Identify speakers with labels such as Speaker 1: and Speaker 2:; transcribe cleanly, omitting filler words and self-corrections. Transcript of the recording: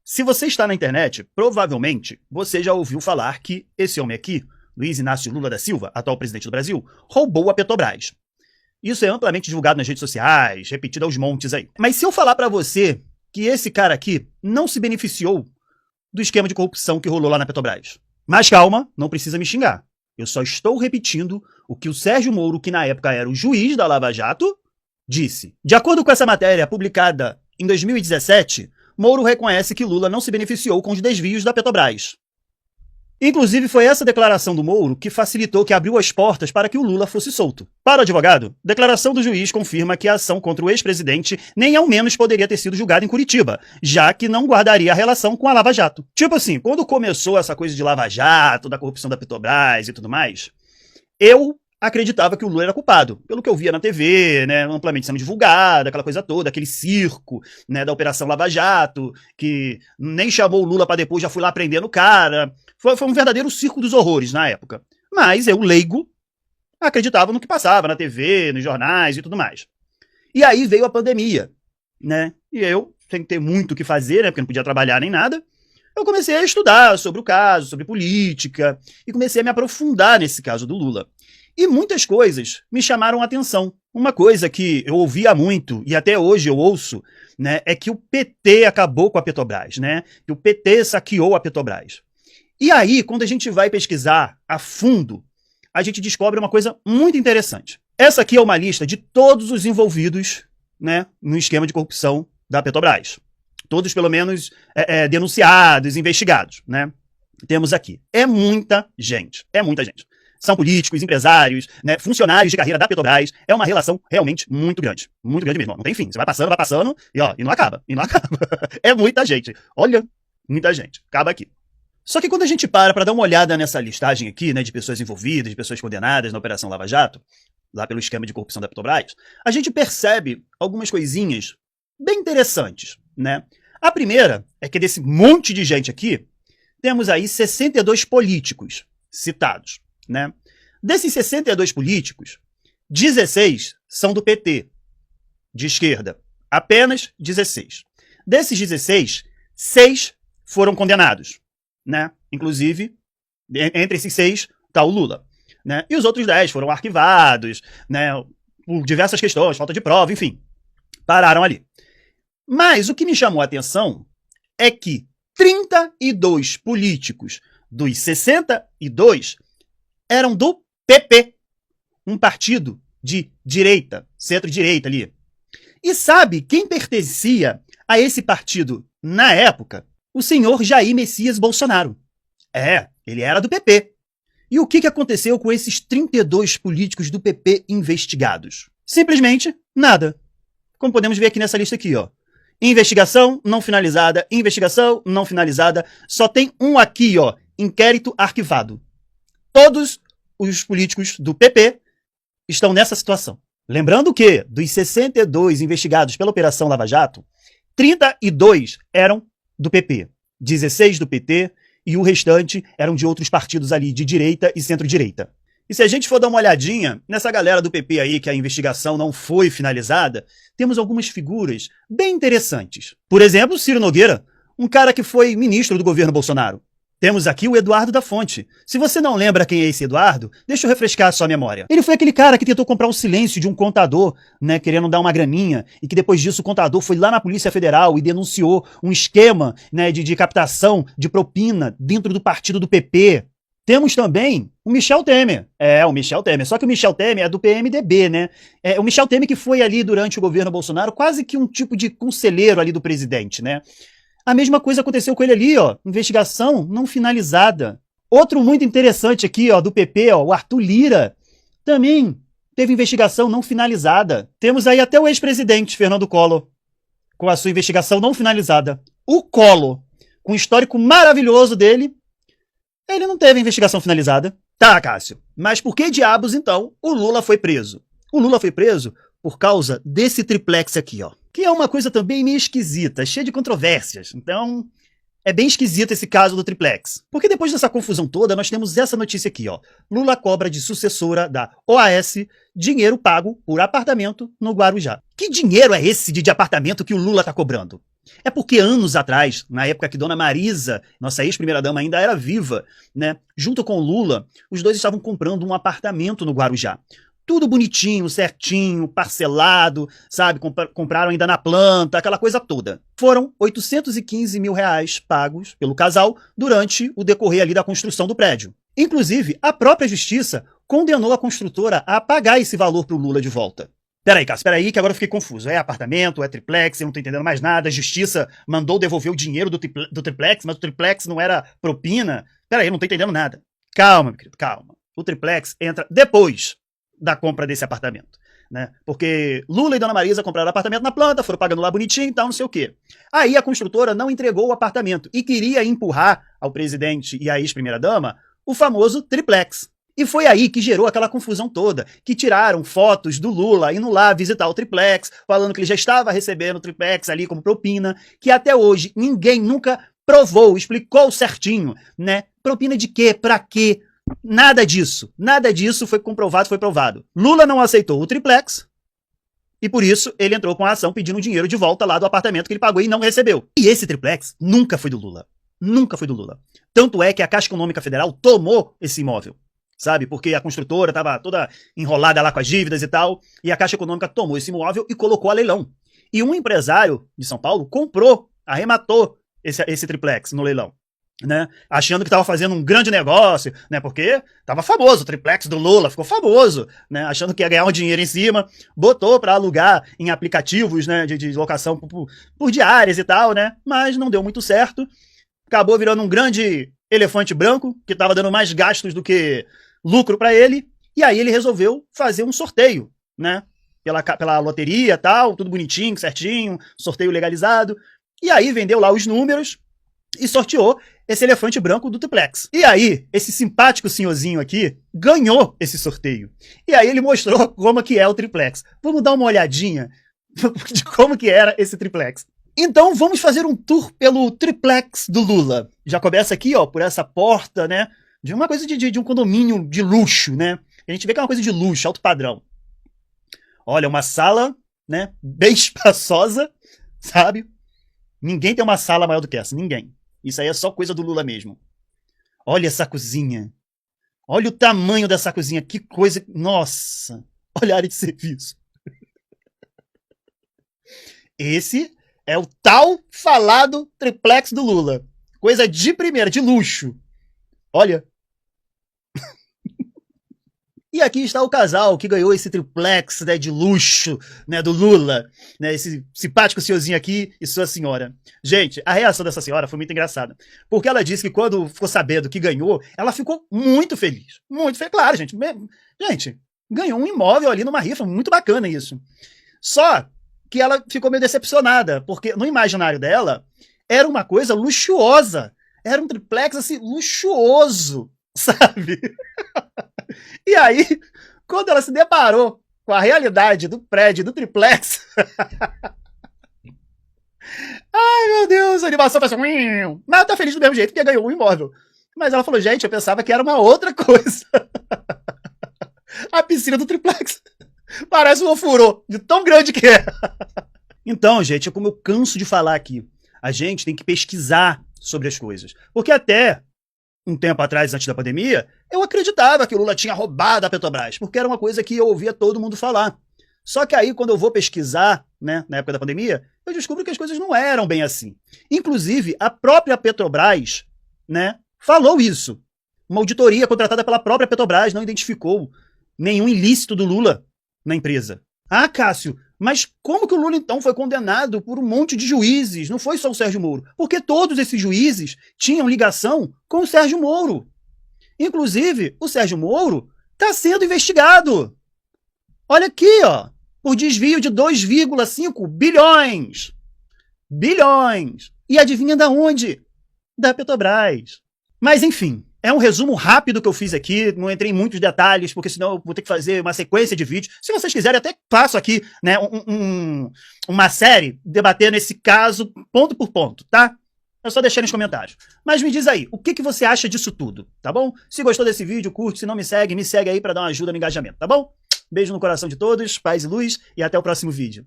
Speaker 1: Se você está na internet, provavelmente você já ouviu falar que esse homem aqui, Luiz Inácio Lula da Silva, atual presidente do Brasil, roubou a Petrobras. Isso é amplamente divulgado nas redes sociais, repetido aos montes aí. Mas se eu falar pra você que esse cara aqui não se beneficiou do esquema de corrupção que rolou lá na Petrobras. Mas calma, não precisa me xingar. Eu só estou repetindo o que o Sérgio Moro, que na época era o juiz da Lava Jato, disse. De acordo com essa matéria publicada em 2017, Moro reconhece que Lula não se beneficiou com os desvios da Petrobras. Inclusive, foi essa declaração do Moro que facilitou, que abriu as portas para que o Lula fosse solto. Para o advogado, declaração do juiz confirma que a ação contra o ex-presidente nem ao menos poderia ter sido julgada em Curitiba, já que não guardaria a relação com a Lava Jato. Tipo assim, quando começou essa coisa de Lava Jato, da corrupção da Petrobras e tudo mais, eu acreditava que o Lula era culpado, pelo que eu via na TV, né, amplamente sendo divulgado, aquela coisa toda, aquele circo, né, da Operação Lava Jato, que nem chamou o Lula para depois, já fui lá prendendo o cara. Foi um verdadeiro circo dos horrores na época. Mas eu, leigo, acreditava no que passava na TV, nos jornais e tudo mais. E aí veio a pandemia, né, e eu, sem ter muito o que fazer, né, porque não podia trabalhar nem nada, eu comecei a estudar sobre o caso, sobre política, e comecei a me aprofundar nesse caso do Lula. E muitas coisas me chamaram a atenção. Uma coisa que eu ouvia muito, e até hoje eu ouço, né, é que o PT acabou com a Petrobras, né? Que o PT saqueou a Petrobras. E aí, quando a gente vai pesquisar a fundo, a gente descobre uma coisa muito interessante. Essa aqui é uma lista de todos os envolvidos, né, no esquema de corrupção da Petrobras. Todos, pelo menos, denunciados, investigados, né? Temos aqui. É muita gente. É muita gente. São políticos, empresários, né, funcionários de carreira da Petrobras. É uma relação realmente muito grande mesmo. Não tem fim. Você vai passando, e não acaba. É muita gente. Olha, muita gente. Acaba aqui. Só que quando a gente para dar uma olhada nessa listagem aqui, né, de pessoas envolvidas, de pessoas condenadas na Operação Lava Jato, lá pelo esquema de corrupção da Petrobras, a gente percebe algumas coisinhas bem interessantes, né? A primeira é que desse monte de gente aqui, temos aí 62 políticos citados, né? Desses 62 políticos, 16 são do PT, de esquerda. Apenas 16. Desses 16, 6 foram condenados, né? Inclusive, entre esses 6 está o Lula, né? E os outros 10 foram arquivados, né? Por diversas questões, falta de prova, enfim, pararam ali. Mas o que me chamou a atenção é que 32 políticos dos 62 eram do PP, um partido de direita, centro-direita ali. E sabe quem pertencia a esse partido na época? O senhor Jair Messias Bolsonaro. Ele era do PP. E o que aconteceu com esses 32 políticos do PP investigados? Simplesmente nada. Como podemos ver aqui nessa lista aqui, ó. Investigação não finalizada, investigação não finalizada. Só tem um aqui, ó, inquérito arquivado. Todos os políticos do PP estão nessa situação. Lembrando que, dos 62 investigados pela Operação Lava Jato, 32 eram do PP, 16 do PT e o restante eram de outros partidos ali de direita e centro-direita. E se a gente for dar uma olhadinha nessa galera do PP aí que a investigação não foi finalizada, temos algumas figuras bem interessantes. Por exemplo, Ciro Nogueira, um cara que foi ministro do governo Bolsonaro. Temos aqui o Eduardo da Fonte. Se você não lembra quem é esse Eduardo, deixa eu refrescar a sua memória. Ele foi aquele cara que tentou comprar o silêncio de um contador, né, querendo dar uma graninha, e que depois disso o contador foi lá na Polícia Federal e denunciou um esquema, né, de captação de propina dentro do partido do PP. Temos também o Michel Temer. O Michel Temer. Só que o Michel Temer é do PMDB, né? O Michel Temer que foi ali durante o governo Bolsonaro quase que um tipo de conselheiro ali do presidente, né? A mesma coisa aconteceu com ele ali, ó. Investigação não finalizada. Outro muito interessante aqui, ó, do PP, ó, o Arthur Lira, também teve investigação não finalizada. Temos aí até o ex-presidente Fernando Collor, com a sua investigação não finalizada. O Collor, com o histórico maravilhoso dele, ele não teve investigação finalizada. Tá, Cássio, mas por que diabos, então, o Lula foi preso? O Lula foi preso por causa desse triplex aqui, ó. Que é uma coisa também meio esquisita, cheia de controvérsias. Então, é bem esquisito esse caso do triplex. Porque depois dessa confusão toda, nós temos essa notícia aqui, ó. Lula cobra de sucessora da OAS dinheiro pago por apartamento no Guarujá. Que dinheiro é esse de apartamento que o Lula tá cobrando? É porque anos atrás, na época que Dona Marisa, nossa ex-primeira-dama, ainda era viva, né, junto com Lula, os dois estavam comprando um apartamento no Guarujá. Tudo bonitinho, certinho, parcelado, sabe? Compraram ainda na planta, aquela coisa toda. Foram 815 mil reais pagos pelo casal durante o decorrer ali da construção do prédio. Inclusive, a própria justiça condenou a construtora a pagar esse valor para o Lula de volta. Peraí, Cássio, peraí, que agora eu fiquei confuso. É apartamento, é triplex, eu não tô entendendo mais nada. A justiça mandou devolver o dinheiro do triplex, mas o triplex não era propina. Peraí, eu não tô entendendo nada. Calma, meu querido, calma. O triplex entra depois da compra desse apartamento, né? Porque Lula e Dona Marisa compraram apartamento na planta, foram pagando lá bonitinho e tal, não sei o quê. Aí a construtora não entregou o apartamento e queria empurrar ao presidente e à ex-primeira-dama o famoso triplex. E foi aí que gerou aquela confusão toda, que tiraram fotos do Lula indo lá visitar o triplex, falando que ele já estava recebendo o triplex ali como propina, que até hoje ninguém nunca provou, explicou certinho, né? Propina de quê? Pra quê? Nada disso foi comprovado, foi provado. Lula não aceitou o triplex e por isso ele entrou com a ação pedindo o dinheiro de volta lá do apartamento que ele pagou e não recebeu. E esse triplex nunca foi do Lula. Nunca foi do Lula. Tanto é que a Caixa Econômica Federal tomou esse imóvel, sabe? Porque a construtora estava toda enrolada lá com as dívidas e tal, e a Caixa Econômica tomou esse imóvel e colocou a leilão. E um empresário de São Paulo comprou, arrematou esse triplex no leilão, né? Achando que estava fazendo um grande negócio, né? Porque estava famoso, o triplex do Lula ficou famoso, né? Achando que ia ganhar um dinheiro em cima, botou para alugar em aplicativos, né? De locação por diárias e tal, né? Mas não deu muito certo. Acabou virando um grande elefante branco, que estava dando mais gastos do que lucro para ele, e aí ele resolveu fazer um sorteio, né? Pela loteria e tal, tudo bonitinho, certinho, sorteio legalizado, e aí vendeu lá os números e sorteou esse elefante branco do triplex. E aí, esse simpático senhorzinho aqui ganhou esse sorteio. E aí ele mostrou como que é o triplex. Vamos dar uma olhadinha de como que era esse triplex. Então vamos fazer um tour pelo triplex do Lula. Já começa aqui, ó, por essa porta, né? De uma coisa de um condomínio de luxo, né? A gente vê que é uma coisa de luxo, alto padrão. Olha, uma sala, né? Bem espaçosa, sabe? Ninguém tem uma sala maior do que essa, ninguém. Isso aí é só coisa do Lula mesmo. Olha essa cozinha. Olha o tamanho dessa cozinha, que coisa... Nossa! Olha a área de serviço. Esse é o tal falado triplex do Lula. Coisa de primeira, de luxo. Olha. E aqui está o casal que ganhou esse triplex, né, de luxo, né, do Lula. Né, esse simpático senhorzinho aqui e sua senhora. Gente, a reação dessa senhora foi muito engraçada. Porque ela disse que quando ficou sabendo que ganhou, ela ficou muito feliz. Muito feliz. Claro, gente. Gente, ganhou um imóvel ali numa rifa. Muito bacana isso. Só que ela ficou meio decepcionada, porque no imaginário dela era uma coisa luxuosa. Era um triplex, assim, luxuoso, sabe? E aí, quando ela se deparou com a realidade do prédio, do triplex... Ai, meu Deus, a animação faz assim... Mas ela tá feliz do mesmo jeito, porque ganhou um imóvel. Mas ela falou, gente, eu pensava que era uma outra coisa. A piscina do triplex parece um ofurô, de tão grande que é. Então, gente, é como eu canso de falar aqui. A gente tem que pesquisar sobre as coisas. Porque até um tempo atrás, antes da pandemia, eu acreditava que o Lula tinha roubado a Petrobras, porque era uma coisa que eu ouvia todo mundo falar. Só que aí, quando eu vou pesquisar, né, na época da pandemia, eu descubro que as coisas não eram bem assim. Inclusive, a própria Petrobras, né, falou isso. Uma auditoria contratada pela própria Petrobras não identificou nenhum ilícito do Lula na empresa. Ah, Cássio, mas como que o Lula então foi condenado por um monte de juízes? Não foi só o Sérgio Moro. Porque todos esses juízes tinham ligação com o Sérgio Moro. Inclusive, o Sérgio Moro está sendo investigado. Olha aqui, ó, por desvio de 2,5 bilhões. Bilhões. E adivinha da onde? Da Petrobras. Mas enfim, é um resumo rápido que eu fiz aqui, não entrei em muitos detalhes, porque senão eu vou ter que fazer uma sequência de vídeos. Se vocês quiserem, até faço aqui, né, uma série debatendo esse caso ponto por ponto, tá? É só deixar nos comentários. Mas me diz aí, o que você acha disso tudo, tá bom? Se gostou desse vídeo, curte, se não me segue aí pra dar uma ajuda no engajamento, tá bom? Beijo no coração de todos, paz e luz, e até o próximo vídeo.